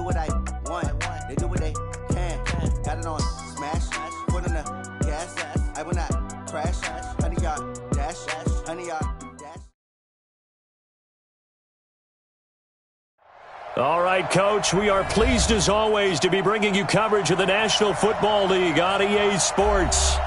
do what I want. They do what they can. Got it on smash. Foot on the gas. I will not crash. Honey, y'all dash. Honey, y'all dash. All right, Coach, we are pleased as always to be bringing you coverage of the National Football League on EA Sports.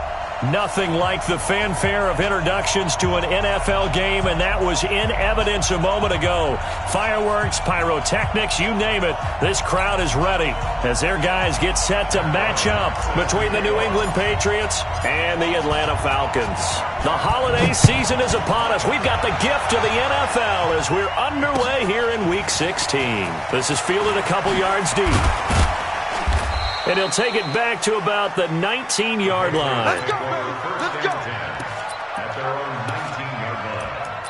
Nothing like the fanfare of introductions to an NFL game, and that was in evidence a moment ago. Fireworks, pyrotechnics, you name it. This crowd is ready as their guys get set to match up between the New England Patriots and the Atlanta Falcons. The holiday season is upon us. We've got the gift of the NFL as we're underway here in Week 16. This is fielded a couple yards deep. And he'll take it back to about the 19-yard line. Let's go, baby. Let's go. At their own 19-yard line.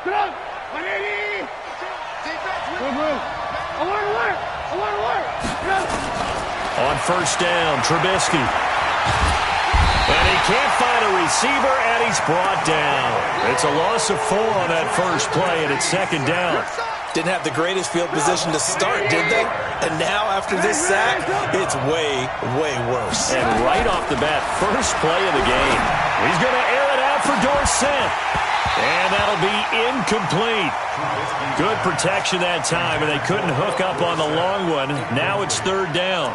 Get up! 180! I want to work! Get up! On first down, Trubisky. And he can't find a receiver, and he's brought down. It's a loss of 4 on that first play, and it's second down. Didn't have the greatest field position to start, did they? And now, after this sack, it's way, way worse. And right off the bat, first play of the game. He's going to air it out for Dorsett. And that'll be incomplete. Good protection that time, and they couldn't hook up on the long one. Now it's third down.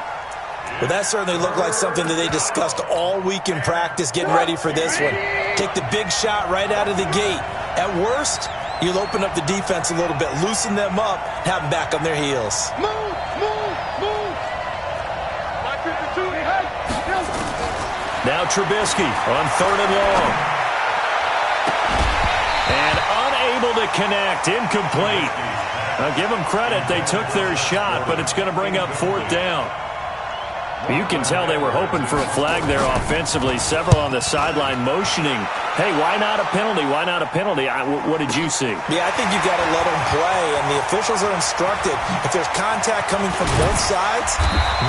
Well, that certainly looked like something that they discussed all week in practice, getting ready for this one. Take the big shot right out of the gate. At worst, you'll open up the defense a little bit, loosen them up, have them back on their heels. Move! Now Trubisky on third and long. And unable to connect, incomplete. Now give them credit, they took their shot, but it's going to bring up fourth down. You can tell they were hoping for a flag there offensively. Several on the sideline motioning, hey, why not a penalty? Why not a penalty? What did you see? Yeah, I think you've got to let them play, and the officials are instructed. If there's contact coming from both sides,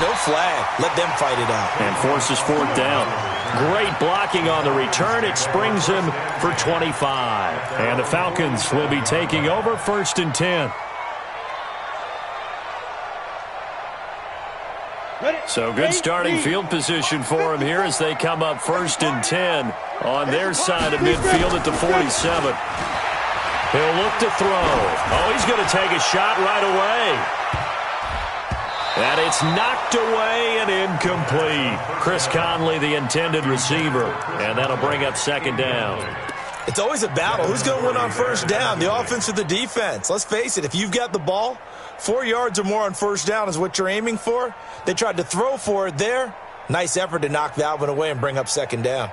no flag. Let them fight it out. And forces fourth down. Great blocking on the return. It springs him for 25. And the Falcons will be taking over first and 10. So good starting field position for him here as they come up first and 10 on their side of midfield at the 47. He'll look to throw. Oh, he's going to take a shot right away. And it's knocked away and incomplete. Chris Conley, the intended receiver. And that'll bring up second down. It's always a battle. Who's going to win on first down, the offense or the defense? Let's face it, if you've got the ball, 4 yards or more on first down is what you're aiming for. They tried to throw for it there. Nice effort to knock that one away and bring up second down.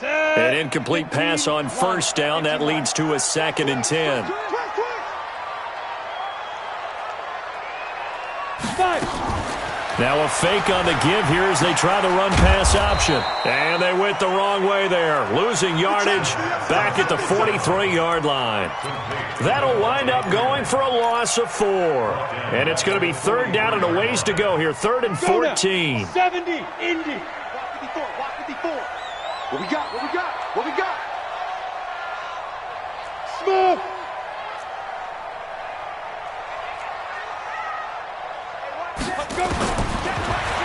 An incomplete pass on first down. That leads to a second and 10. Now a fake on the give here as they try the run pass option. And they went the wrong way there. Losing yardage back at the 43-yard line. That'll wind up going for a loss of 4. And it's going to be third down and a ways to go here. Third and 14. 70, Indy. Walk 54. What we got? Smooth.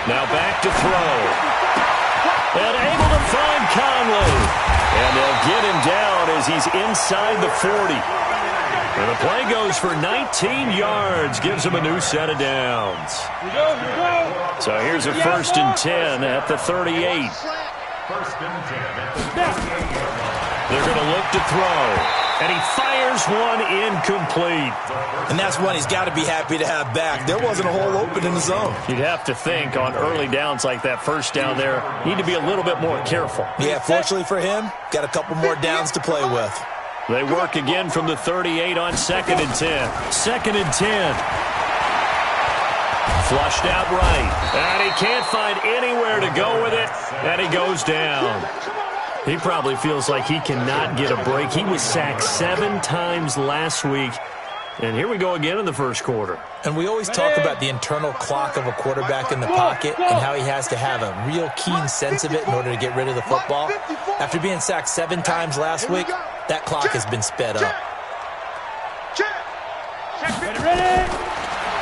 Now back to throw. And able to find Conley. And they'll get him down as he's inside the 40. And the play goes for 19 yards. Gives him a new set of downs. So here's a first and 10 at the 38. First and 10 at the 38-yard line. They're going to look to throw. And he fires one incomplete. And that's one he's got to be happy to have back. There wasn't a hole open in the zone. You'd have to think on early downs like that first down there, need to be a little bit more careful. Yeah, fortunately for him, got a couple more downs to play with. They work again from the 38 on second and 10. Second and 10. Flushed out right. And he can't find anywhere to go with it. And he goes down. He probably feels like he cannot get a break. He was sacked 7 times last week. And here we go again in the first quarter. And we always talk about the internal clock of a quarterback in the pocket and how he has to have a real keen sense of it in order to get rid of the football. After being sacked 7 times last week, that clock has been sped up.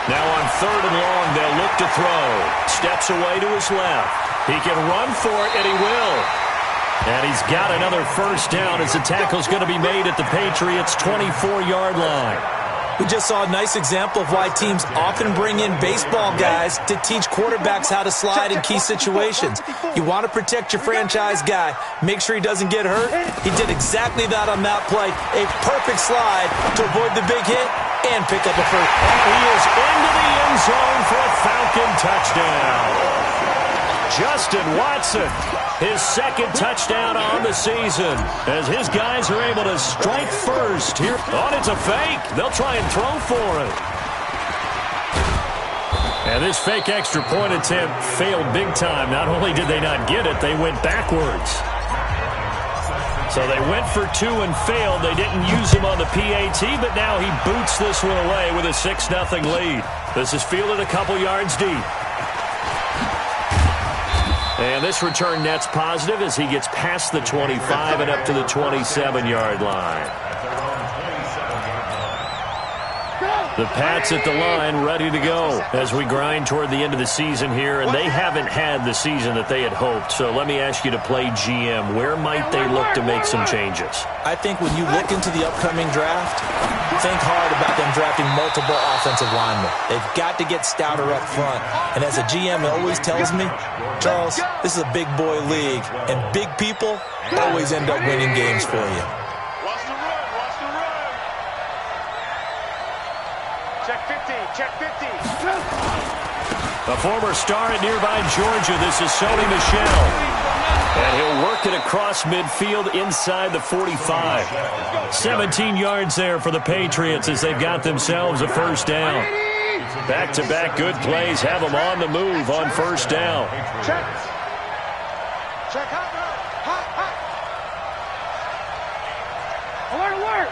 Now on 3rd and long, they'll look to throw. Steps away to his left. He can run for it, and he will. And he's got another first down as the tackle's going to be made at the Patriots' 24-yard line. We just saw a nice example of why teams often bring in baseball guys to teach quarterbacks how to slide in key situations. You want to protect your franchise guy. Make sure he doesn't get hurt. He did exactly that on that play. A perfect slide to avoid the big hit and pick up a first. He is into the end zone for a Falcon touchdown. Justin Watson, his 2nd touchdown on the season, as his guys are able to strike first here. Oh, it's a fake. They'll try and throw for it. And this fake extra point attempt failed big time. Not only did they not get it, they went backwards. So they went for 2 and failed. They didn't use him on the PAT, but now he boots this one away with a 6-0 lead. This is fielded a couple yards deep. And this return net's positive as he gets past the 25 and up to the 27-yard line. The Pats at the line ready to go as we grind toward the end of the season here, and they haven't had the season that they had hoped. So let me ask you to play GM. Where might they look to make some changes? I think when you look into the upcoming draft, think hard about them drafting multiple offensive linemen. They've got to get stouter up front. And as a GM always tells me, Charles, this is a big boy league, and big people always end up winning games for you. Check 50. A former star at nearby Georgia, this is Sony Michel. And he'll work it across midfield inside the 45. 17 yards there for the Patriots as they've got themselves a first down. Back-to-back good plays have them on the move on first down. Check. Alert.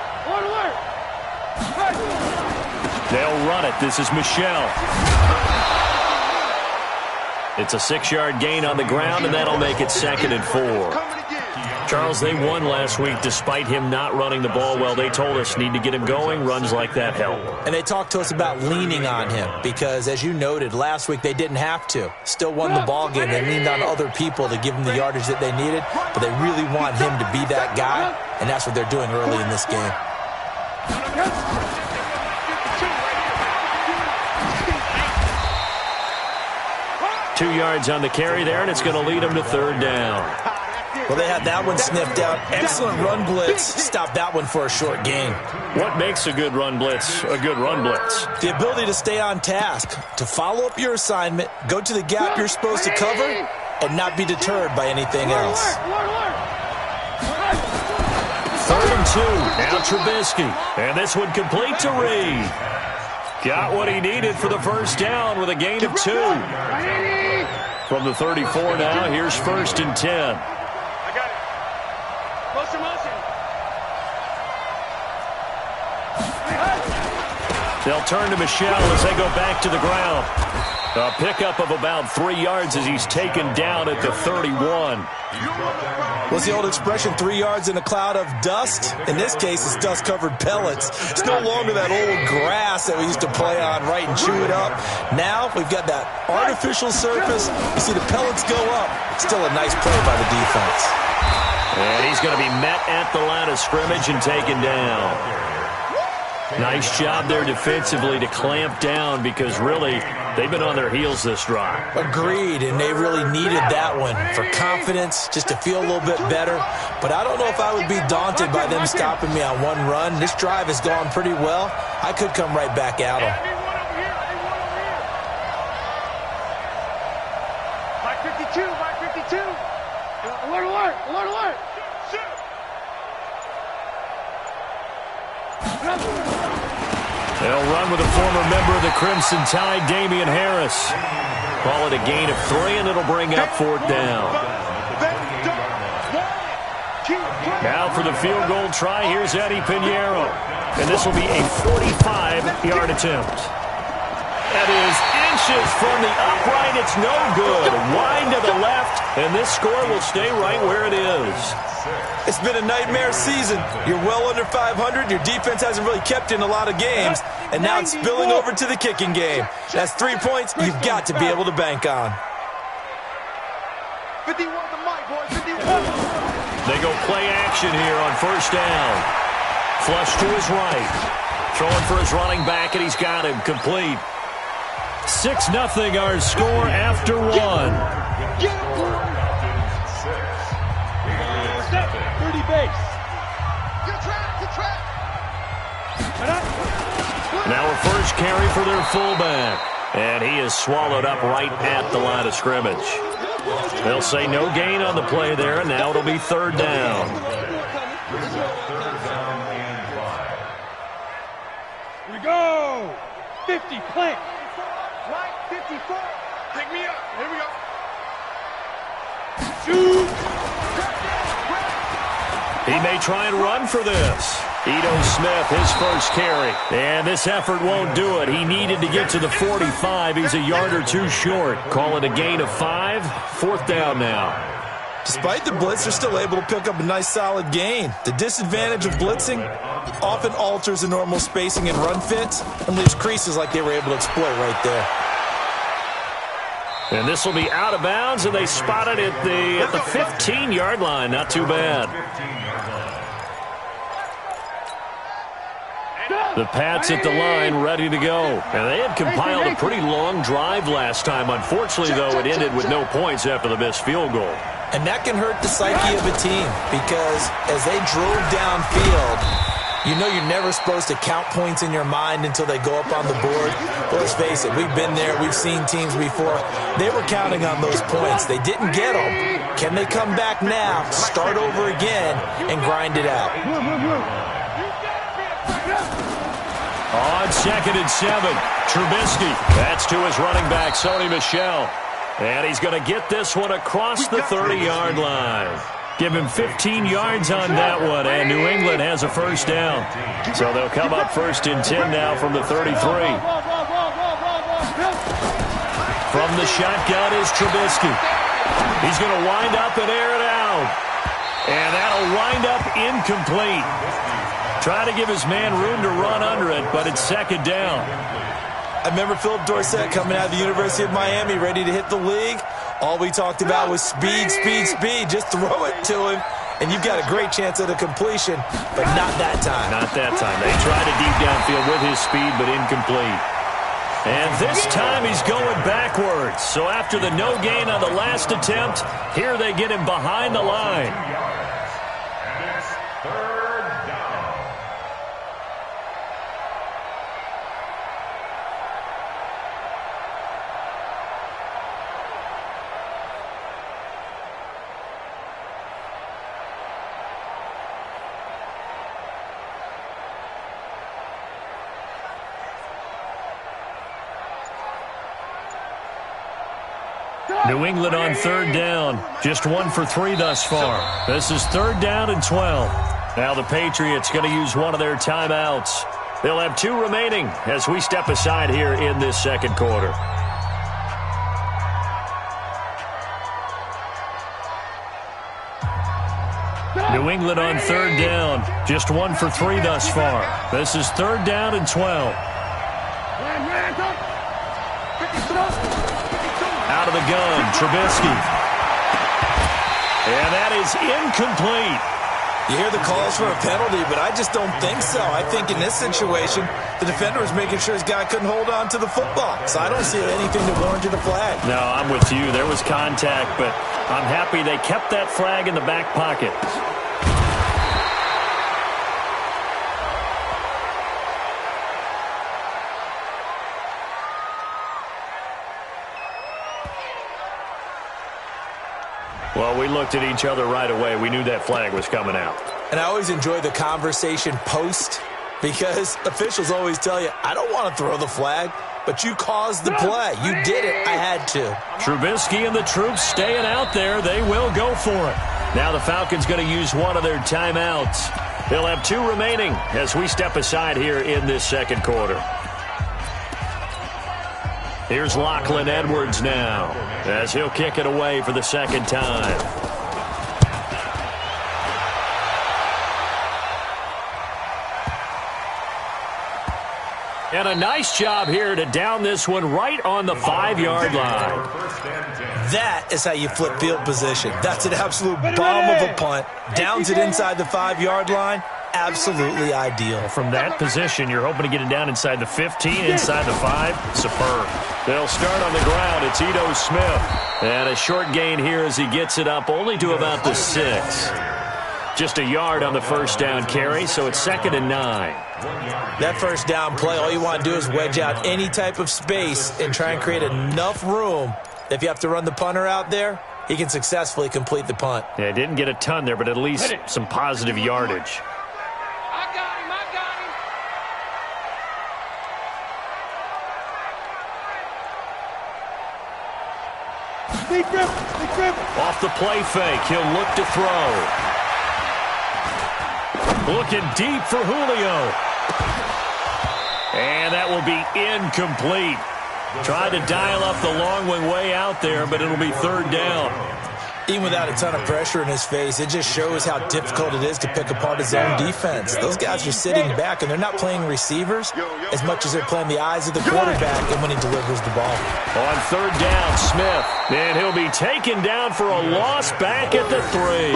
They'll run it. This is Michel. It's a 6-yard gain on the ground, and that'll make it 2nd and 4. Charles, they won last week despite him not running the ball well. They told us need to get him going. Runs like that help. And they talked to us about leaning on him because, as you noted, last week they didn't have to. Still won the ball game. They leaned on other people to give them the yardage that they needed, but they really want him to be that guy, and that's what they're doing early in this game. 2 yards on the carry there, and it's going to lead them to 3rd down. Well, they had that one sniffed out. Excellent run blitz. Stop that one for a short gain. What makes a good run blitz a good run blitz? The ability to stay on task, to follow up your assignment, go to the gap you're supposed to cover, and not be deterred by anything else. 3rd and 2. Now Trubisky. And this one complete to Reed. Got what he needed for the first down with a gain of 2. From the 34 now, here's 1st and 10. I got it. Motion. They'll turn to Michel as they go back to the ground. A pickup of about 3 yards as he's taken down at the 31. What's the old expression, 3 yards in a cloud of dust? In this case, it's dust-covered pellets. It's no longer that old grass that we used to play on, right, and chew it up. Now we've got that artificial surface. You see the pellets go up. Still a nice play by the defense. And he's going to be met at the line of scrimmage and taken down. Nice job there defensively to clamp down because really they've been on their heels this drive. Agreed, and they really needed that one for confidence, just to feel a little bit better. But I don't know if I would be daunted by them stopping me on one run. This drive has gone pretty well. I could come right back at them. 552. Alert. They'll run with a former member of the Crimson Tide, Damian Harris. Call it a gain of 3, and it'll bring up 4th down. Now for the field goal try, here's Eddie Pinheiro. And this will be a 45-yard attempt. That is inches from the upright. It's no good. Wide to the left, and this score will stay right where it is. It's been a nightmare season. You're well under 500. Your defense hasn't really kept in a lot of games, and now it's spilling over to the kicking game. That's 3 points you've got to be able to bank on. 51 to Mike, boys. 51. They go play action here on first down. Flush to his right. Throwing for his running back, and he's got him complete. 6-0 our score after one. Get him, boy. 30 base. Good trap. Now a first carry for their fullback. And he is swallowed up right at the line of scrimmage. They'll say no gain on the play there, and now it'll be third down. Here we go. 50, plant. Right, 54. Pick me up. Here we go. Shoot. He may try and run for this. Ito Smith, his first carry. And this effort won't do it. He needed to get to the 45. He's a yard or two short. Call it a gain of 5. Fourth down now. Despite the blitz, they're still able to pick up a nice solid gain. The disadvantage of blitzing often alters the normal spacing and run fits and leaves creases like they were able to exploit right there. And this will be out of bounds, and they spot it at the 15-yard line. Not too bad. The Pats at the line, ready to go. And they had compiled a pretty long drive last time. Unfortunately, though, it ended with no points after the missed field goal. And that can hurt the psyche of a team because as they drove downfield, you know you're never supposed to count points in your mind until they go up on the board. But let's face it, we've been there. We've seen teams before. They were counting on those points. They didn't get them. Can they come back now, start over again, and grind it out? On 2nd and 7, Trubisky. That's to his running back, Sony Michel. And he's going to get this one across the 30-yard line. Give him 15 yards on that one, and New England has a first down. So they'll come up 1st and 10 now from the 33. From the shotgun is Trubisky. He's going to wind up and air it out. And that'll wind up incomplete. Trying to give his man room to run under it, but it's 2nd down. I remember Philip Dorsett coming out of the University of Miami ready to hit the league. All we talked about was speed, speed, speed. Just throw it to him, and you've got a great chance at a completion, but not that time. Not that time. They tried a deep downfield with his speed, but incomplete. And this time he's going backwards. So after the no gain on the last attempt, here they get him behind the line. New England on 3rd down. Just 1 for 3 thus far. This is 3rd down and 12. Now the Patriots going to use one of their timeouts. They'll have 2 remaining as we step aside here in this 2nd quarter. New England on 3rd down. Just 1 for 3 thus far. This is 3rd down and 12. Out of the gun, Trubisky. And that is incomplete. You hear the calls for a penalty, but I just don't think so. I think in this situation, the defender was making sure his guy couldn't hold on to the football. So I don't see anything that warranted a flag. No, I'm with you. There was contact, but I'm happy they kept that flag in the back pocket. Well, we looked at each other right away. We knew that flag was coming out. And I always enjoy the conversation post because officials always tell you, I don't want to throw the flag, but you caused the play. You did it. I had to. Trubisky and the troops staying out there. They will go for it. Now the Falcons going to use one of their timeouts. They'll have 2 remaining as we step aside here in this second quarter. Here's Lachlan Edwards now as he'll kick it away for the second time. And a nice job here to down this one right on the 5-yard line. That is how you flip field position. That's an absolute bomb of a punt. Downs it inside the 5-yard line. Absolutely ideal. From that position, you're hoping to get it down inside the 15, inside the 5. Superb. They'll start on the ground. It's Ito Smith. And a short gain here as he gets it up only to about the 6. Just a yard on the first down carry, so it's 2nd and 9. That first down play, all you want to do is wedge out any type of space and try and create enough room. If you have to run the punter out there, he can successfully complete the punt. Yeah, didn't get a ton there, but at least some positive yardage. I got him. Sneak grip. Off the play fake, he'll look to throw. Looking deep for Julio. And that will be incomplete. Tried to dial up the long one way out there, but it'll be 3rd down. Even without a ton of pressure in his face, it just shows how difficult it is to pick apart his own defense. Those guys are sitting back, and they're not playing receivers as much as they're playing the eyes of the quarterback and when he delivers the ball. On 3rd down, Smith. And he'll be taken down for a loss back at the 3.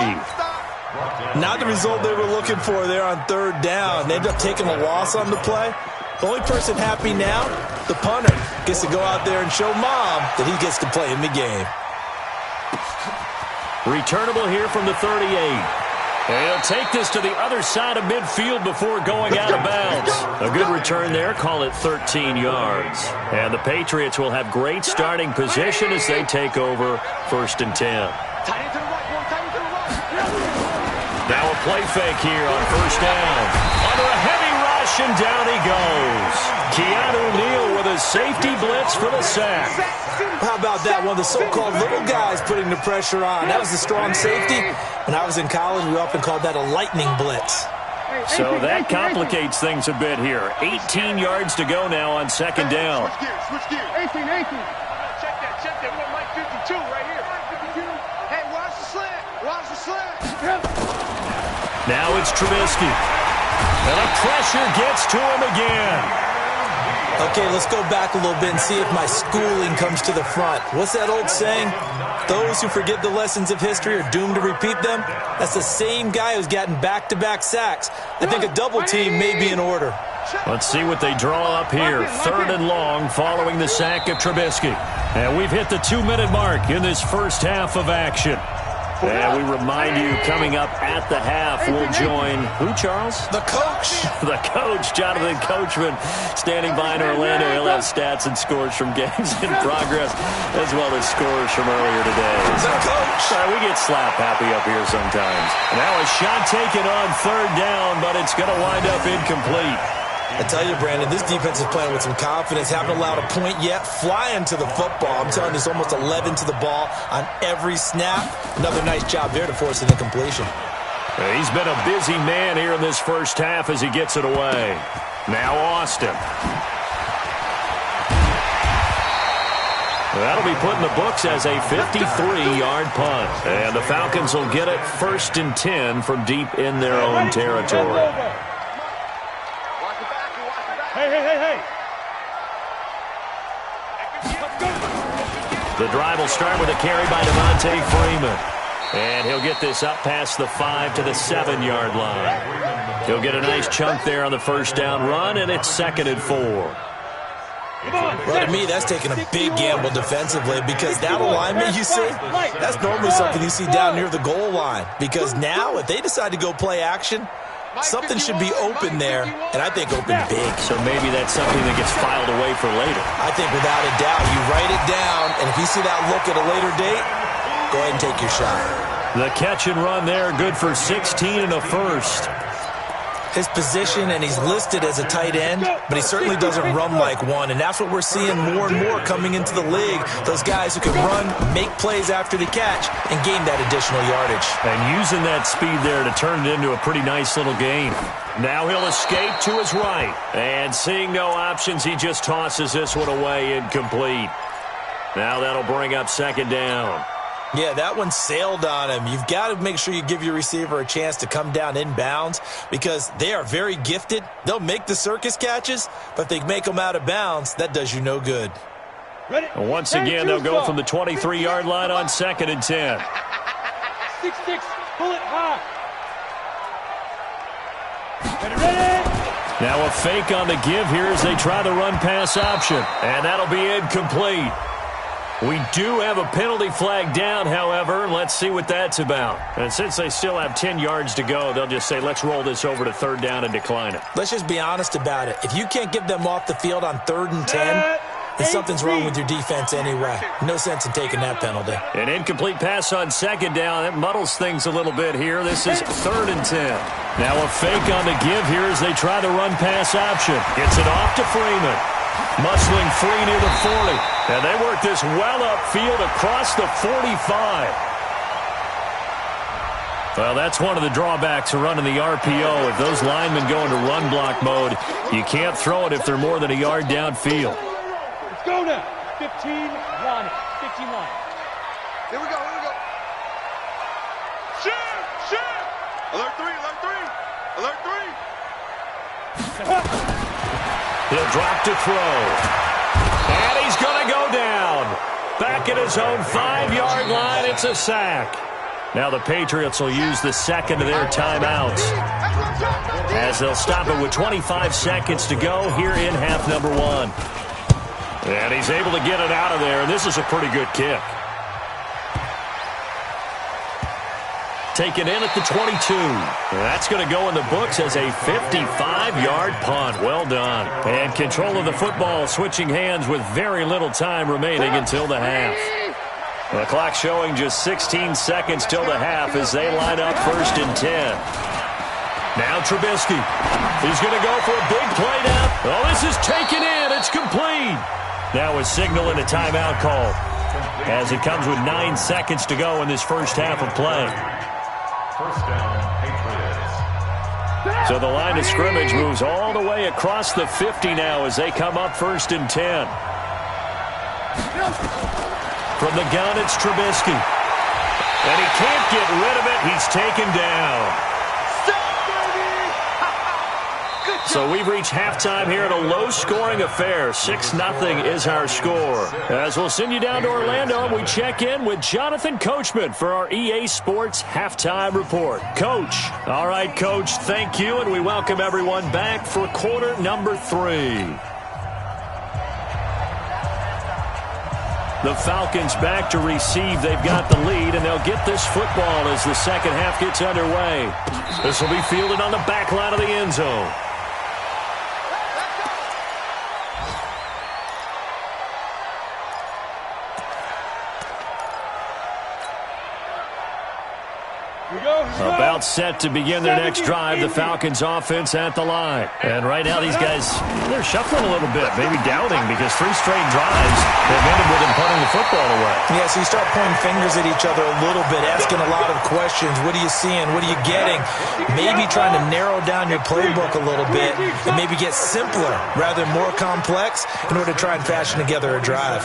Not the result they were looking for there on 3rd down. They ended up taking a loss on the play. The only person happy now, the punter, gets to go out there and show Mom that he gets to play in the game. Returnable here from the 38. And he'll take this to the other side of midfield before going out of bounds. A good return there. Call it 13 yards. And the Patriots will have great starting position as they take over 1st and 10. Now a play fake here on 1st down. Under a heavy rush, and down he goes. Keanu Neal with a safety blitz for the sack. How about that? One of the so-called little guys putting the pressure on. That was the strong safety. When I was in college, we often called that a lightning blitz. So that complicates things a bit here. 18 yards to go now on 2nd down. Switch gears. 18. Check that. We got Mike 52 right here. Hey, watch the slant. Now it's Trubisky. And the pressure gets to him again. Okay, let's go back a little bit and see if my schooling comes to the front. What's that old saying? Those who forget the lessons of history are doomed to repeat them. That's the same guy who's gotten back-to-back sacks. I think a double team may be in order. Let's see what they draw up here. 3rd and long following the sack of Trubisky. And we've hit the 2-minute mark in this first half of action. And we remind you, coming up at the half, we'll join, who, Charles? The coach. The coach, Jonathan Coachman, standing by in Orlando. He'll have stats and scores from games in progress, as well as scores from earlier today. The coach. We get slap happy up here sometimes. Now a shot taken on 3rd down, but it's going to wind up incomplete. I tell you, Brandon, this defense is playing with some confidence. Haven't allowed a point yet. Flying to the football. I'm telling you, it's almost 11 to the ball on every snap. Another nice job there to force an incompletion. He's been a busy man here in this first half as he gets it away. Now Austin. That'll be put in the books as a 53-yard punt. And the Falcons will get it 1st and 10 from deep in their own territory. Hey. The drive will start with a carry by Devontae Freeman. And he'll get this up past the 5 to the 7-yard line. He'll get a nice chunk there on the first down run, and it's 2nd and 4. Well, to me, that's taking a big gamble defensively because that alignment you see, that's normally something you see down near the goal line. Because now, if they decide to go play action, something should be open there, and I think open big. So maybe that's something that gets filed away for later. I think without a doubt, you write it down, and if you see that look at a later date, go ahead and take your shot. The catch and run there, good for 16 and a first. his position, and he's listed as a tight end, but he certainly doesn't run like one, and that's what we're seeing more and more coming into the league. Those guys who can run, make plays after the catch, and gain that additional yardage. And using that speed there to turn it into a pretty nice little game. Now he'll escape to his right. And seeing no options, he just tosses this one away, incomplete. Now that'll bring up second down. Yeah, that one sailed on him. You've got to make sure you give your receiver a chance to come down inbounds because they are very gifted. They'll make the circus catches, but if they make them out of bounds, that does you no good. Once again, they'll go from the 23-yard line on 2nd and 10. 6-6, pull it high. Now a fake on the give here as they try the run-pass option. And that'll be incomplete. We do have a penalty flag down, however. Let's see what that's about. And since they still have 10 yards to go, they'll just say, let's roll this over to 3rd down and decline it. Let's just be honest about it. If you can't get them off the field on 3rd and 10, then something's wrong with your defense anyway. No sense in taking that penalty. An incomplete pass on 2nd down. That muddles things a little bit here. This is 3rd and 10. Now a fake on the give here as they try the run-pass option. Gets it off to Freeman. Muscling free near the 40. And they work this well upfield across the 45. Well, that's one of the drawbacks of running the RPO. If those linemen go into run block mode, you can't throw it if they're more than a yard downfield. Let's go now. 15 line. 15 line. Here we go. Shoot. Alert 3. He'll drop to throw. And he's going to go down. Back at his own 5-yard line, it's a sack. Now the Patriots will use the second of their timeouts as they'll stop it with 25 seconds to go here in half number 1. And he's able to get it out of there, and this is a pretty good kick. Taken in at the 22. That's going to go in the books as a 55-yard punt. Well done. And control of the football switching hands with very little time remaining until the half. The clock showing just 16 seconds till the half as they line up 1st and 10. Now Trubisky. He's going to go for a big play now. Oh, this is taken in. It's complete. Now a signal and a timeout call as it comes with 9 seconds to go in this first half of play. First down, Patriots. So the line of scrimmage moves all the way across the 50 now as they come up 1st and 10. From the gun, it's Trubisky. And he can't get rid of it. He's taken down. So we've reached halftime here in a low-scoring affair. 6-0 is our score. As we'll send you down to Orlando, and we check in with Jonathan Coachman for our EA Sports Halftime Report. Coach. All right, Coach, thank you, and we welcome everyone back for quarter number 3. The Falcons back to receive. They've got the lead, and they'll get this football as the second half gets underway. This will be fielded on the back line of the end zone. About set to begin their next drive, the Falcons offense at the line. And right now these guys, they're shuffling a little bit, maybe doubting because 3 straight drives have ended with them punting the football away. Yeah, so you start pointing fingers at each other a little bit, asking a lot of questions. What are you seeing? What are you getting? Maybe trying to narrow down your playbook a little bit and maybe get simpler rather than more complex in order to try and fashion together a drive.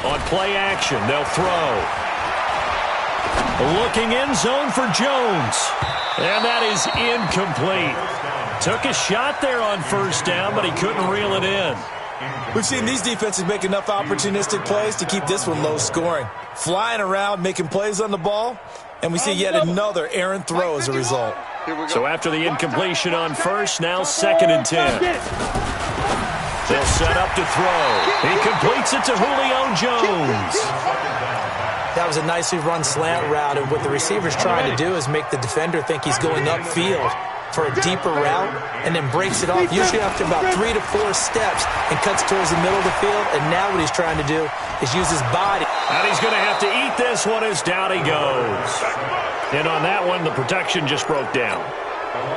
On play action, they'll throw. Looking in zone for Jones. And that is incomplete. Took a shot there on 1st down, but he couldn't reel it in. We've seen these defenses make enough opportunistic plays to keep this one low scoring. Flying around, making plays on the ball, and we see yet another errant throw as a result. So after the incompletion on 1st, now 2nd and 10. They'll set up to throw. He completes it to Julio Jones. That was a nicely run slant route, and what the receiver's trying to do is make the defender think he's going upfield for a deeper route and then breaks it off, usually after about 3 to 4 steps, and cuts towards the middle of the field. And now what he's trying to do is use his body. And he's going to have to eat this one as down he goes. And on that one, the protection just broke down.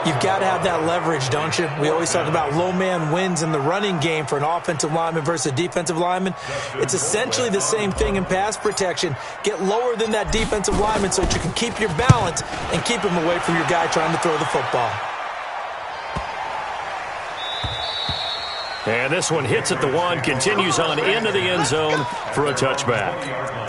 You've got to have that leverage, don't you? We always talk about low man wins in the running game for an offensive lineman versus a defensive lineman. It's essentially the same thing in pass protection. Get lower than that defensive lineman so that you can keep your balance and keep him away from your guy trying to throw the football. And this one hits at the 1, continues on into the end zone for a touchback.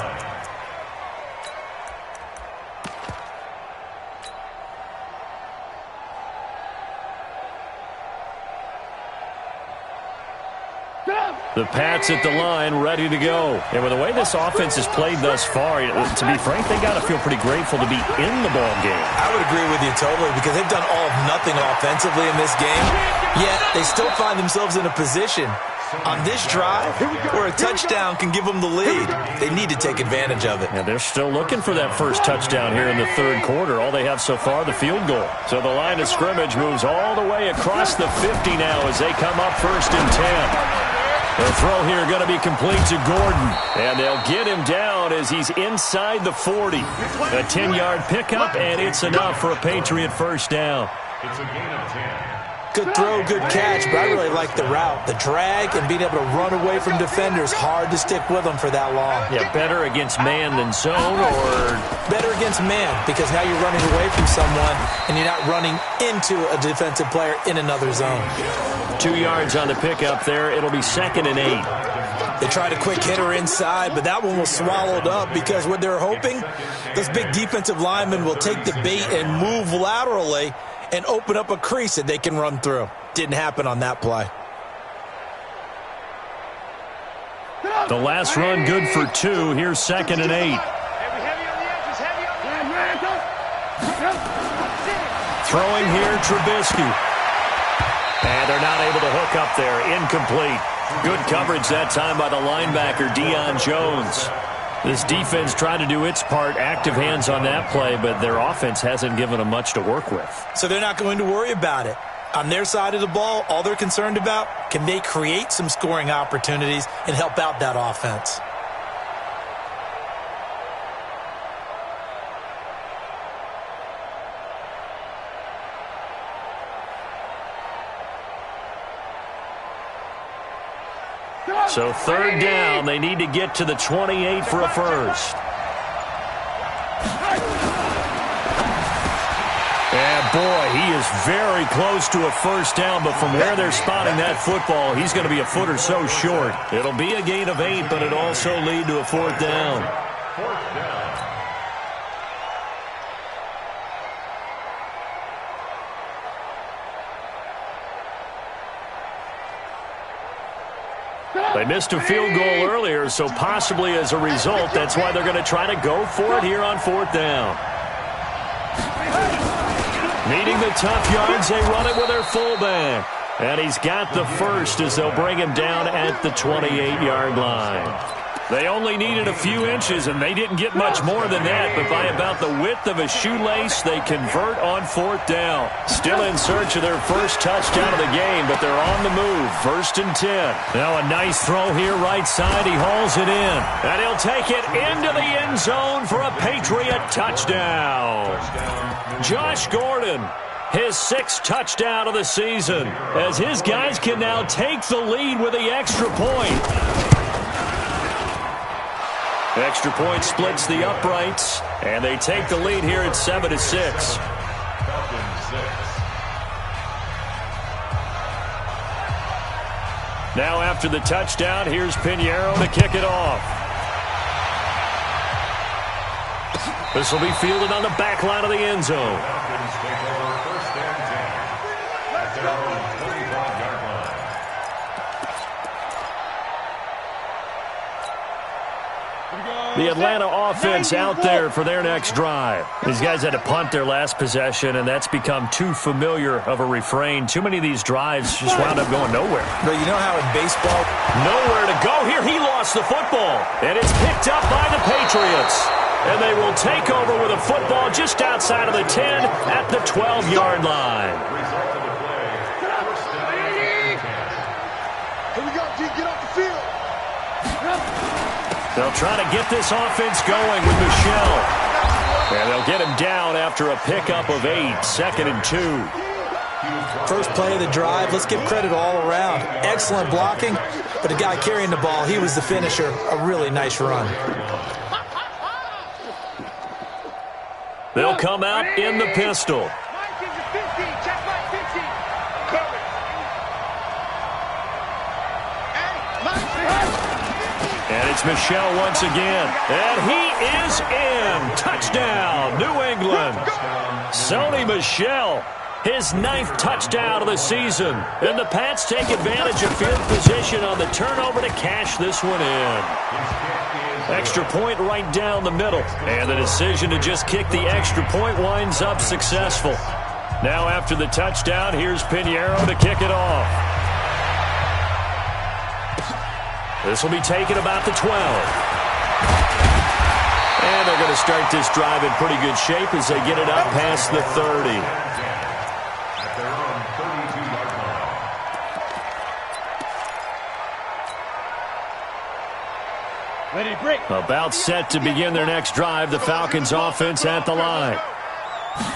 The Pats at the line, ready to go. And with the way this offense has played thus far, to be frank, they got to feel pretty grateful to be in the ball game. I would agree with you totally because they've done all of nothing offensively in this game, yet they still find themselves in a position on this drive where a touchdown can give them the lead. They need to take advantage of it. And they're still looking for that first touchdown here in the third quarter. All they have so far, the field goal. So the line of scrimmage moves all the way across the 50 now as they come up 1st and 10. The throw here going to be complete to Gordon. And they'll get him down as he's inside the 40. A 10-yard pickup, and it's enough for a Patriot first down. It's a gain of 10. Good throw, good catch, but I really like the route. The drag and being able to run away from defenders, hard to stick with them for that long. Yeah, better against man than zone, or? Better against man, because now you're running away from someone and you're not running into a defensive player in another zone. 2 yards on the pickup there. It'll be 2nd and 8. They tried a quick hitter inside, but that one was swallowed up because what they're hoping, those big defensive linemen will take the bait and move laterally and open up a crease that they can run through. Didn't happen on that play. The last run good for 2. Here's 2nd and 8. Throwing here, Trubisky. And they're not able to hook up there. Incomplete. Good coverage that time by the linebacker, Deion Jones. This defense tried to do its part, active hands on that play, but their offense hasn't given them much to work with. So they're not going to worry about it. On their side of the ball, all they're concerned about, can they create some scoring opportunities and help out that offense? So 3rd down, they need to get to the 28 for a first. And boy, he is very close to a first down, but from where they're spotting that football, he's going to be a foot or so short. It'll be a gain of 8, but it'll also lead to a 4th down. 4th down. They missed a field goal earlier, so possibly as a result, that's why they're going to try to go for it here on 4th down. Needing the tough yards, they run it with their fullback. And he's got the first as they'll bring him down at the 28-yard line. They only needed a few inches, and they didn't get much more than that, but by about the width of a shoelace, they convert on 4th down. Still in search of their first touchdown of the game, but they're on the move. 1st and 10. Now a nice throw here right side. He hauls it in, and he'll take it into the end zone for a Patriot touchdown. Josh Gordon, his 6th touchdown of the season, as his guys can now take the lead with the extra point. Extra point splits the uprights, and they take the lead here at 7-6. Now after the touchdown, here's Pinheiro to kick it off. This will be fielded on the back line of the end zone. The Atlanta offense out there for their next drive. These guys had to punt their last possession, and that's become too familiar of a refrain. Too many of these drives just wound up going nowhere. But you know how in baseball, nowhere to go here. He lost the football, and it's picked up by the Patriots. And they will take over with a football just outside of the 10 at the 12-yard line. Here we go, G. Get off the field. They'll try to get this offense going with Michelle. And they'll get him down after a pickup of 8, 2nd and 2. First play of the drive, let's give credit all around. Excellent blocking, but the guy carrying the ball, he was the finisher. A really nice run. They'll come out in the pistol. And it's Michel once again. And he is in. Touchdown, New England. Sony Michel, his 9th touchdown of the season. And the Pats take advantage of field position on the turnover to cash this one in. Extra point right down the middle. And the decision to just kick the extra point winds up successful. Now after the touchdown, here's Pinheiro to kick it off. This will be taken about the 12. And they're going to start this drive in pretty good shape as they get it up past the 30. At their own 32-yard line. Ready to break. About set to begin their next drive, the Falcons offense at the line.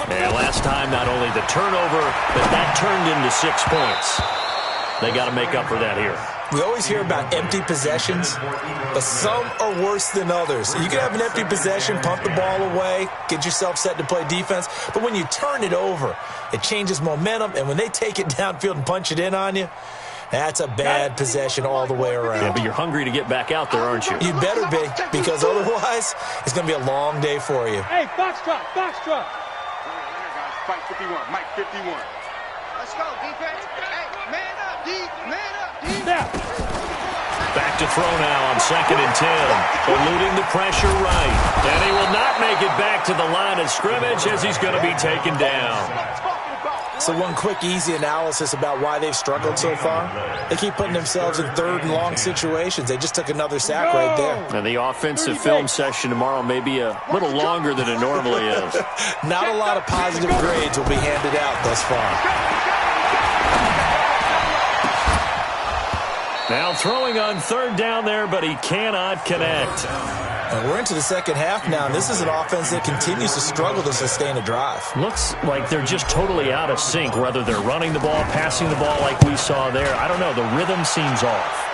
And last time, not only the turnover, but that turned into 6 points. They got to make up for that here. We always hear about empty possessions, but some are worse than others. You can have an empty possession, pump the ball away, get yourself set to play defense, but when you turn it over, it changes momentum, and when they take it downfield and punch it in on you, that's a bad possession all the way around. Yeah, but you're hungry to get back out there, aren't you? You better be, because otherwise, it's going to be a long day for you. Hey, box truck, box truck. Fight 51, Mike 51. Let's go, defense. Hey, man up, D, man up, D. Snap. Back to throw now on 2nd and 10. Eluding the pressure right. And he will not make it back to the line of scrimmage as he's going to be taken down. So one quick, easy analysis about why they've struggled so far. They keep putting themselves in 3rd and long situations. They just took another sack right there. And the offensive film session tomorrow may be a little longer than it normally is. Not a lot of positive grades will be handed out thus far. Now throwing on 3rd down there, but he cannot connect. And we're into the second half now, and this is an offense that continues to struggle to sustain a drive. Looks like they're just totally out of sync, whether they're running the ball, passing the ball like we saw there. I don't know. The rhythm seems off.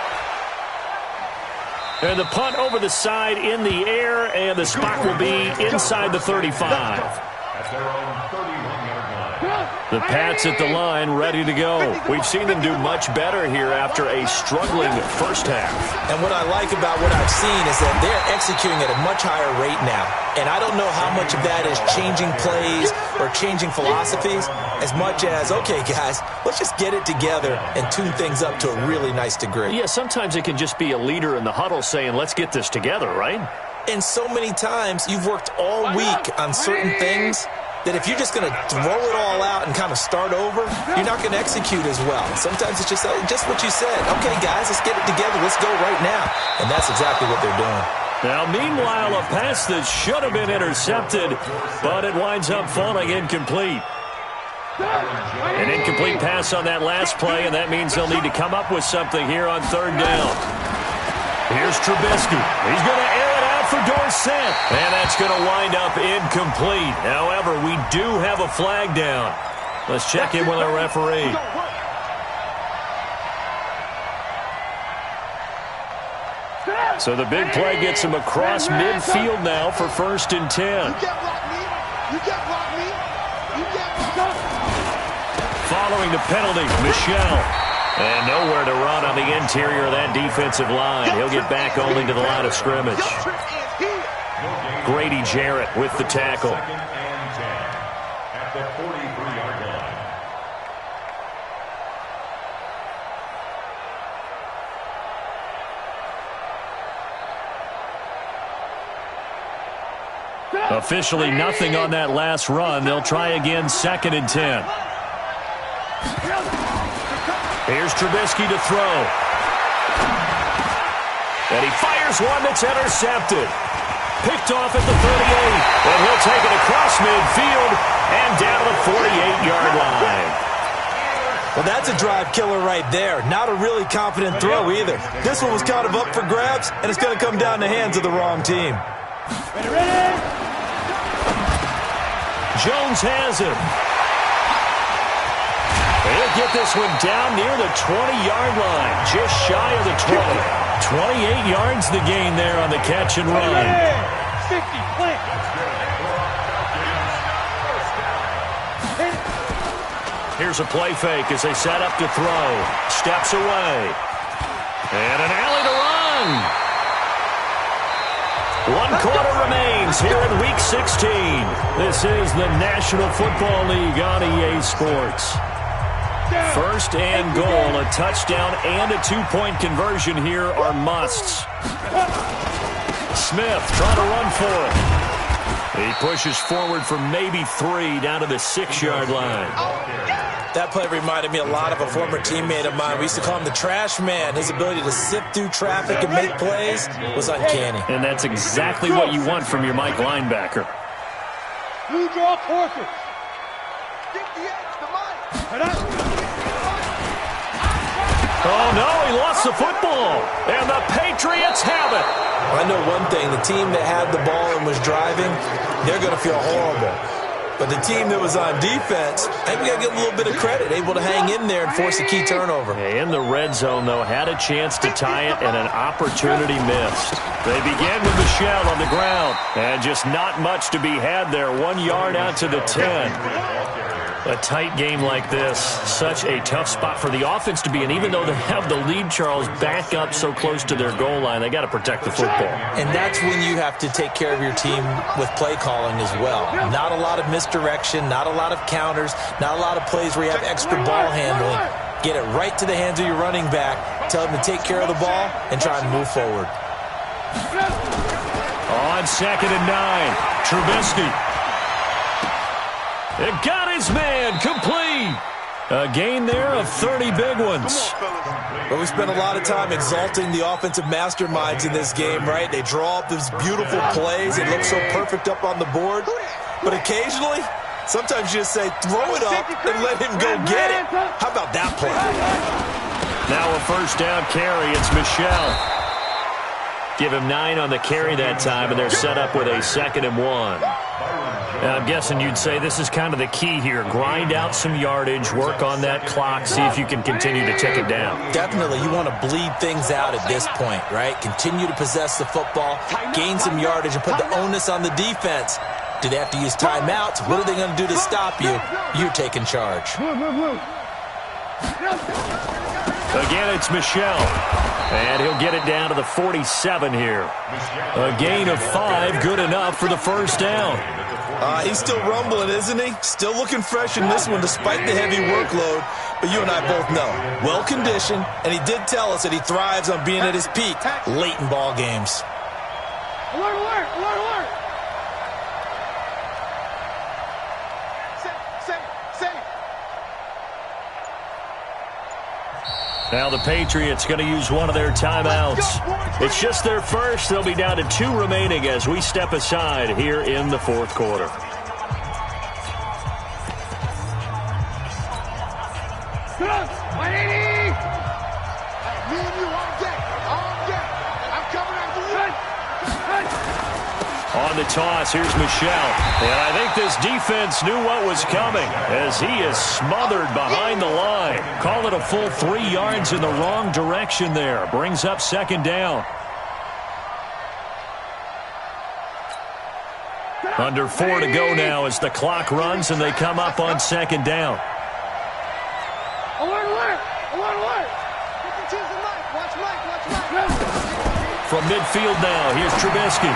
And the punt over the side in the air, and the spot will be inside the 35. At their own 31-yard line. The Pats at the line, ready to go. We've seen them do much better here after a struggling first half. And what I like about what I've seen is that they're executing at a much higher rate now. And I don't know how much of that is changing plays or changing philosophies as much as, okay, guys, let's just get it together and tune things up to a really nice degree. Yeah, sometimes it can just be a leader in the huddle saying, let's get this together, right? And so many times you've worked all week on certain things that if you're just going to throw it all out and kind of start over, you're not going to execute as well. Sometimes it's just what you said. Okay, guys, let's get it together. Let's go right now. And that's exactly what they're doing. Now, meanwhile, a pass that should have been intercepted, but it winds up falling incomplete. An incomplete pass on that last play, and that means they'll need to come up with something here on 3rd down. Here's Trubisky. He's going to air it out for Dorsett, and that's going to wind up incomplete. However, we do have a flag down. Let's check in with our referee. So the big play gets him across midfield now for 1st and 10. Following the penalty, Michel. And nowhere to run on the interior of that defensive line. He'll get back only to the line of scrimmage. Grady Jarrett with the tackle. 2nd and 10 at the 43-yard line. Officially nothing on that last run. They'll try again 2nd and 10. Here's Trubisky to throw. And he fires one that's intercepted. Picked off at the 38. And he'll take it across midfield and down to the 48-yard line. Well, that's a drive killer right there. Not a really confident throw either. This one was kind of up for grabs, and it's going to come down the hands of the wrong team. Ready, ready. Jones has it. He'll get this one down near the 20-yard line, just shy of the 20. 28 yards the gain there on the catch and run. 50, plant. Here's a play fake as they set up to throw. Steps away. And an alley to run. 1 quarter remains here in Week 16. This is the National Football League on EA Sports. First and goal, a touchdown and a 2-point conversion here are musts. Smith trying to run for it. He pushes forward for maybe 3 down to the 6-yard line. That play reminded me a lot of a former teammate of mine. We used to call him the trash man. His ability to sift through traffic and make plays was uncanny. And that's exactly what you want from your Mike linebacker. Blue draw courses. Get the edge to Mike. Oh, no, he lost the football. And the Patriots have it. I know one thing. The team that had the ball and was driving, they're going to feel horrible. But the team that was on defense, I think we got to give them a little bit of credit, able to hang in there and force a key turnover. In the red zone, though, had a chance to tie it and an opportunity missed. They began with Michelle on the ground, and just not much to be had there. 1 yard out to the 10. A tight game like this, such a tough spot for the offense to be in. Even though they have the lead, Charles, back up so close to their goal line, they got to protect the football. And that's when you have to take care of your team with play calling as well. Not a lot of misdirection, not a lot of counters, not a lot of plays where you have extra ball handling. Get it right to the hands of your running back, tell him to take care of the ball, and try and move forward. On 2nd and 9, Trubisky. It got his man complete. A gain there of 30 big ones. Well, we spent a lot of time exalting the offensive masterminds in this game, right? They draw up these beautiful plays. It looks so perfect up on the board. But occasionally, sometimes you just say, throw it up and let him go get it. How about that play? Now a first down carry. It's Michelle. Give him 9 on the carry that time, and they're set up with a 2nd and 1. Now, I'm guessing you'd say this is kind of the key here. Grind out some yardage, work on that clock, see if you can continue to tick it down. Definitely. You want to bleed things out at this point, right? Continue to possess the football, gain some yardage, and put the onus on the defense. Do they have to use timeouts? What are they going to do to stop you? You're taking charge. Again, it's Michelle. And he'll get it down to the 47 here. A gain of 5, good enough for the first down. He's still rumbling, isn't he? Still looking fresh in this one despite the heavy workload. But you and I both know, well-conditioned, and he did tell us that he thrives on being at his peak late in ball games. Alert, alert, alert, alert. Safe. Now the Patriots going to use one of their timeouts. It's just their first. They'll be down to 2 remaining as we step aside here in the 4th quarter. Good on, 180. Me and you on deck. I'm coming after you. On the toss, here's Michelle. And I think this defense knew what was coming as he is smothered behind the line. Call it a full 3 yards in the wrong direction there. Brings up 2nd down. Under 4 to go now as the clock runs and they come up on 2nd down. Alert, alert, alert, alert. You can choose the mic. Watch Mike. From midfield now, here's Trubisky.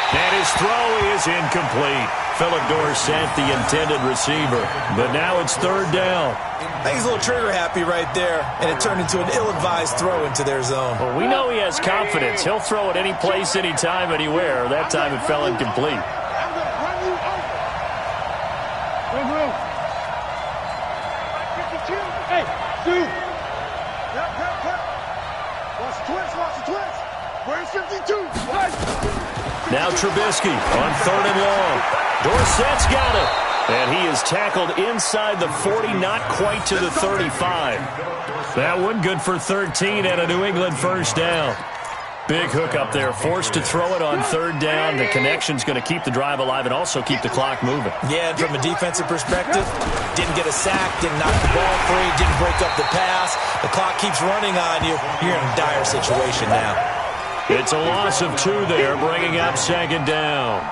And his throw is incomplete. Philip Dorsett, the intended receiver. But now it's 3rd down. I think he's a little trigger happy right there, and it turned into an ill-advised throw into their zone. Well, we know he has confidence. He'll throw it any place, anytime, anywhere. That time it fell incomplete. I'm going to run you over. Move. 52. Hey, dude. Yep. Watch the twist. Where's 52? What? Now Trubisky on 3rd and long. Dorsett's got it. And he is tackled inside the 40, not quite to the 35. That one good for 13 and a New England first down. Big hook up there, forced to throw it on third down. The connection's going to keep the drive alive and also keep the clock moving. Yeah, and from a defensive perspective, didn't get a sack, didn't knock the ball free, didn't break up the pass. The clock keeps running on you. You're in a dire situation now. It's a loss of 2 there, bringing up second down.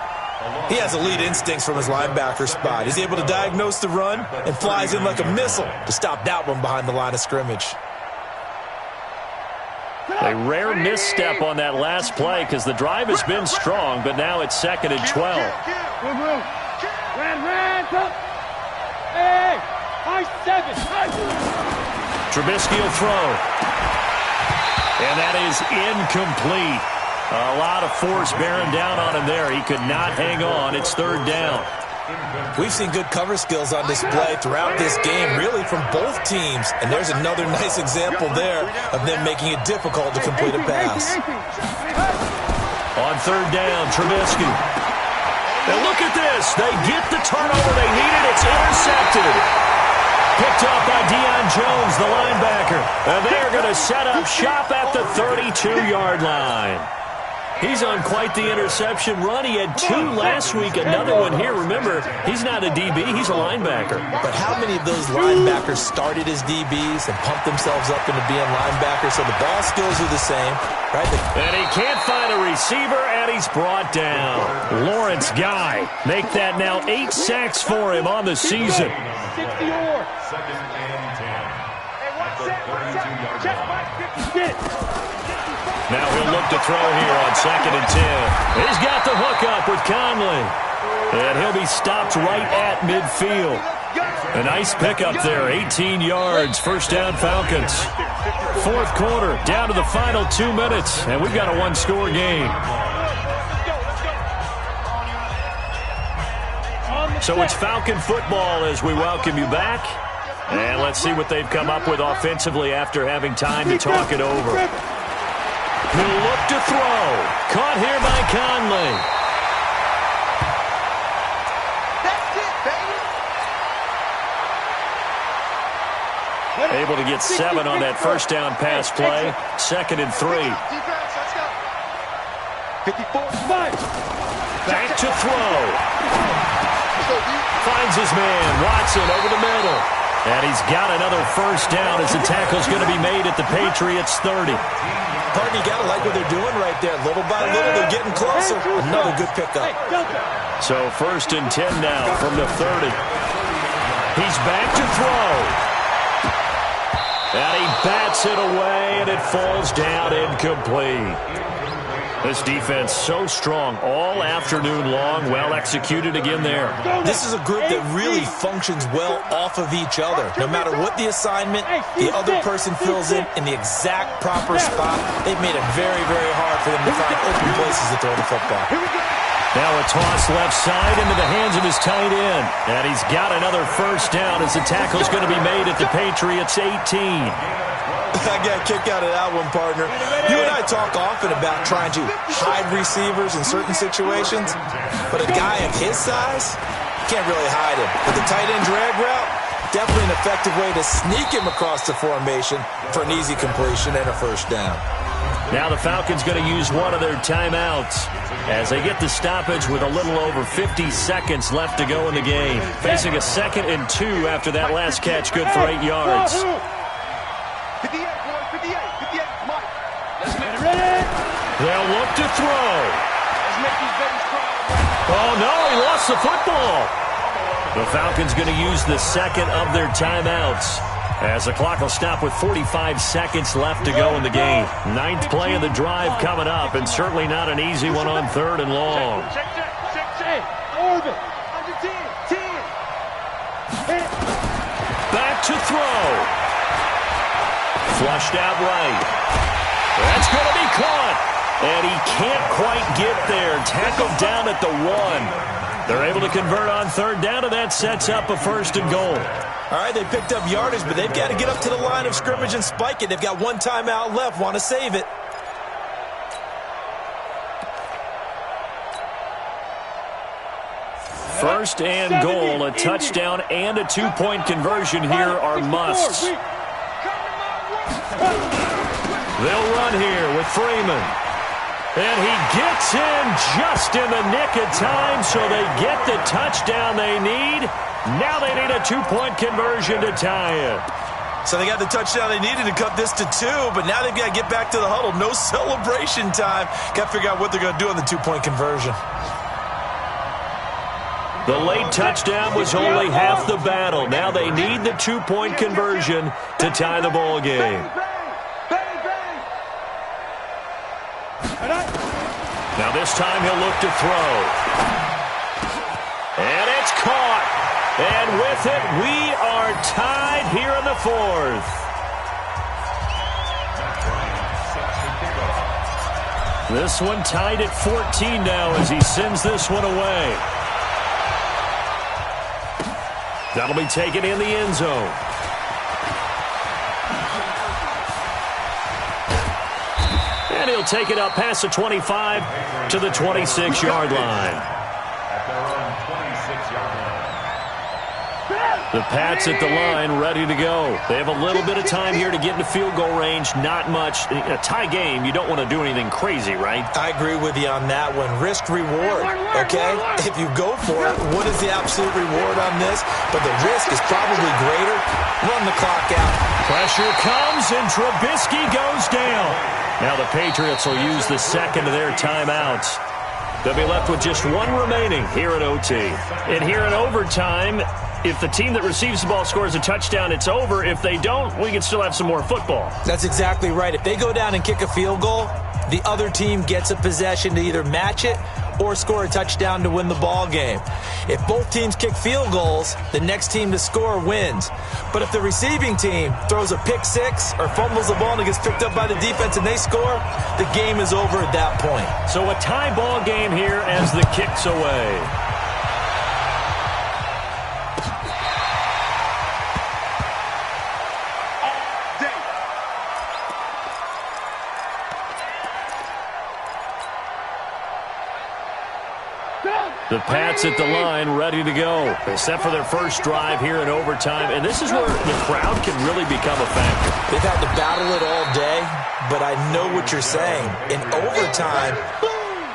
He has elite instincts from his linebacker spot. He's able to diagnose the run and flies in like a missile to stop that one behind the line of scrimmage. A rare misstep on that last play because the drive has been strong, but now it's 2nd and 12. Trubisky will throw. And that is incomplete. A lot of force bearing down on him there. He could not hang on. It's 3rd down. We've seen good cover skills on display throughout this game, really from both teams. And there's another nice example there of them making it difficult to complete a pass. On 3rd down, Trubisky. And look at this. They get the turnover they needed. It's intercepted. Picked off by Deion Jones, the linebacker. And they are going to set up shop at the 32-yard line. He's on quite the interception run. He had 2 last week, another one here. Remember, he's not a DB, he's a linebacker. But how many of those linebackers started as DBs and pumped themselves up into being linebackers? So the ball skills are the same, right? And he can't find a receiver, and he's brought down. Lawrence Guy make that now 8 sacks for him on the season. 2nd and 10. Now he'll look to throw here on 2nd and 10. He's got the hook up with Conley. And he'll be stopped right at midfield. A nice pickup there, 18 yards, 1st down Falcons. 4th quarter, down to the final 2 minutes, and we've got a 1-score game. So it's Falcon football as we welcome you back. And let's see what they've come up with offensively after having time to talk it over. He'll look to throw. Caught here by Conley. Able to get 7 on that 1st down pass play. 2nd and 3. Back to throw. Finds his man. Watson over the middle. And he's got another 1st down as the tackle's going to be made at the Patriots' 30. Pardon, you got to like what they're doing right there. Little by little, they're getting closer. Another good pickup. So 1st and 10 now from the 30. He's back to throw. And he bats it away, and it falls down incomplete. This defense so strong all afternoon long. Well executed again there. This is a group that really functions well off of each other. No matter what the assignment, the other person fills in the exact proper spot. They've made it very, very hard for them to find open places to throw the football. Now a toss left side into the hands of his tight end. And he's got another 1st down as the tackle's going to be made at the Patriots' 18. I got a kick out of that one, partner. You and I talk often about trying to hide receivers in certain situations, but a guy of his size, you can't really hide him. With the tight end drag route, definitely an effective way to sneak him across the formation for an easy completion and a 1st down. Now the Falcons going to use one of their timeouts as they get the stoppage with a little over 50 seconds left to go in the game. Facing a 2nd and 2 after that last catch, good for 8 yards. 58, 58, Mike. They'll look to throw. Oh, no, he lost the football. The Falcons going to use the 2nd of their timeouts as the clock will stop with 45 seconds left to go in the game. 9th play of the drive coming up, and certainly not an easy one on 3rd and long. Back to throw. Flushed out right. That's going to be caught. And he can't quite get there. Tackled down at the 1. They're able to convert on 3rd down, and that sets up a 1st and goal. All right, they picked up yardage, but they've got to get up to the line of scrimmage and spike it. They've got 1 timeout left. Want to save it. First and goal, a touchdown and a 2-point conversion here are musts. They'll run here with Freeman. And he gets in just in the nick of time, so they get the touchdown they need. Now they need a two-point conversion to tie it. So they got the touchdown they needed to cut this to 2, but now they've got to get back to the huddle. No celebration time. Got to figure out what they're going to do on the two-point conversion. The late touchdown was only half the battle. Now they need the two-point conversion to tie the ball game. Now this time he'll look to throw. And it's caught. And with it, we are tied here in the fourth. This one tied at 14 now as he sends this one away. That'll be taken in the end zone. And he'll take it up past the 25 to the 26-yard line. At their own 26-yard line. The Pats at the line, ready to go. They have a little bit of time here to get into field goal range. Not much. A tie game, you don't want to do anything crazy, right? I agree with you on that one. Risk reward, okay? If you go for it, what is the absolute reward on this? But the risk is probably greater. Run the clock out. Pressure comes, and Trubisky goes down. Now the Patriots will use the second of their timeouts. They'll be left with just one remaining here at OT. And here in overtime, if the team that receives the ball scores a touchdown, it's over. If they don't, we can still have some more football. That's exactly right. If they go down and kick a field goal, the other team gets a possession to either match it or score a touchdown to win the ball game. If both teams kick field goals, the next team to score wins. But if the receiving team throws a pick six or fumbles the ball and it gets picked up by the defense and they score, the game is over at that point. So a tie ball game here as the kick's away. The Pats at the line, ready to go. They set for their first drive here in overtime, and this is where the crowd can really become a factor. They've had to battle it all day, but I know what you're saying. In overtime,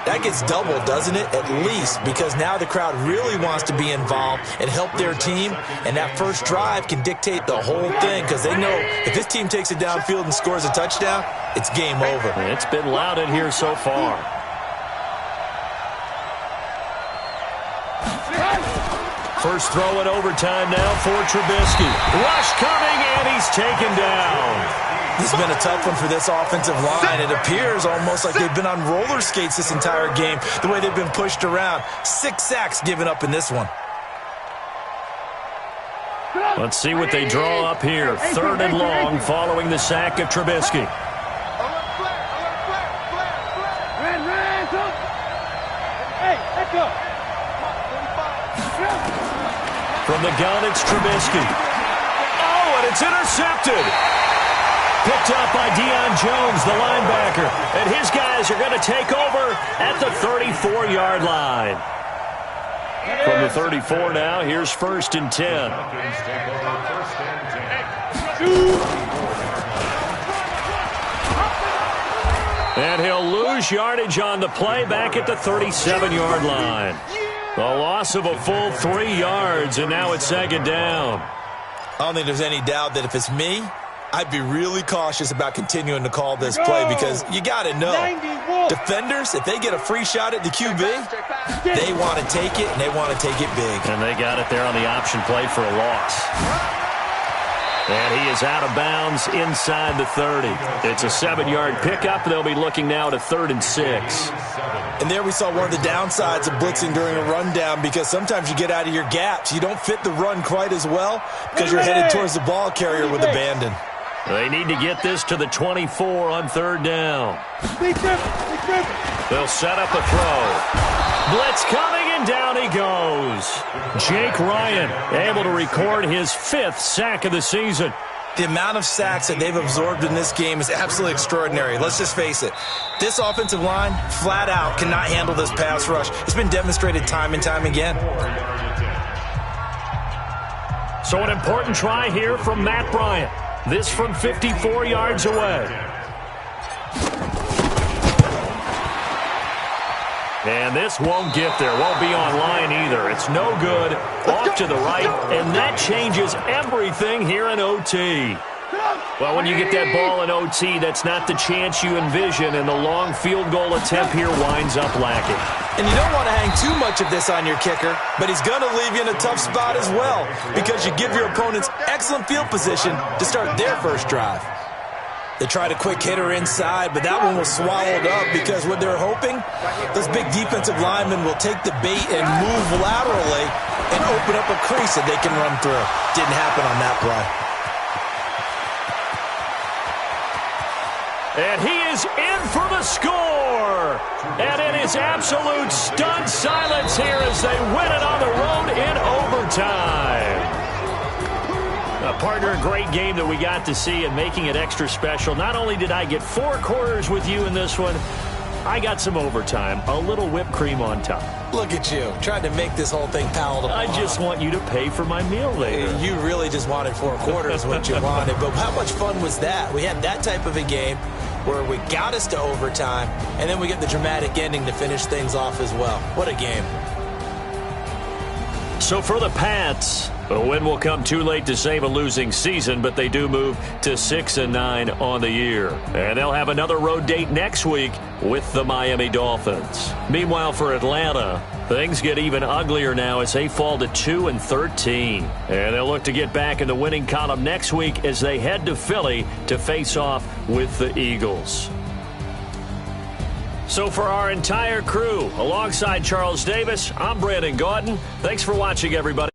that gets doubled, doesn't it? At least, because now the crowd really wants to be involved and help their team, and that first drive can dictate the whole thing because they know if this team takes it downfield and scores a touchdown, it's game over. It's been loud in here so far. First throw in overtime now for Trubisky. Rush coming, and he's taken down. This has been a tough one for this offensive line. It appears almost like they've been on roller skates this entire game, the way they've been pushed around. 6 sacks given up in this one. Let's see what they draw up here. 3rd and long following the sack of Trubisky. From the gun, it's Trubisky. Oh, and it's intercepted. Picked up by Deion Jones, the linebacker. And his guys are going to take over at the 34-yard line. From the 34 now, here's 1st and 10. And he'll lose yardage on the play back at the 37-yard line. The loss of a full 3 yards, and now it's 2nd down. I don't think there's any doubt that if it's me, I'd be really cautious about continuing to call this play because you got to know, defenders, if they get a free shot at the QB, they want to take it, and they want to take it big. And they got it there on the option play for a loss. And he is out of bounds inside the 30. It's a 7-yard pickup. They'll be looking now to 3rd and 6. And there we saw one of the downsides of blitzing during a rundown because sometimes you get out of your gaps. You don't fit the run quite as well because you're headed towards the ball carrier with abandon. They need to get this to the 24 on 3rd down. They'll set up a throw. Blitz coming, and down he goes. Jake Ryan able to record his 5th sack of the season. The amount of sacks that they've absorbed in this game is absolutely extraordinary. Let's just face it. This offensive line, flat out, cannot handle this pass rush. It's been demonstrated time and time again. So an important try here from Matt Bryant. This from 54 yards away. And this won't get there. Won't be online either. It's no good. Off to the right. And that changes everything here in OT. Well, when you get that ball in OT, that's not the chance you envision, and the long field goal attempt here winds up lacking. And you don't want to hang too much of this on your kicker, but he's going to leave you in a tough spot as well because you give your opponents excellent field position to start their first drive. They tried a quick hitter inside, but that one was swallowed up because what they're hoping, those big defensive linemen will take the bait and move laterally and open up a crease that they can run through. Didn't happen on that play. And he is in for the score. And it is absolute stunned silence here as they win it on the road in overtime. Partner, a great game that we got to see and making it extra special. Not only did I get 4 quarters with you in this one, I got some overtime, a little whipped cream on top. Look at you, trying to make this whole thing palatable. I just want you to pay for my meal later. You really just wanted 4 quarters, what you wanted. But how much fun was that? We had that type of a game where we got us to overtime, and then we get the dramatic ending to finish things off as well. What a game. So for the Pats, a win will come too late to save a losing season, but they do move to 6-9 on the year. And they'll have another road date next week with the Miami Dolphins. Meanwhile, for Atlanta, things get even uglier now as they fall to 2-13. And they'll look to get back in the winning column next week as they head to Philly to face off with the Eagles. So for our entire crew, alongside Charles Davis, I'm Brandon Gaudin. Thanks for watching, everybody.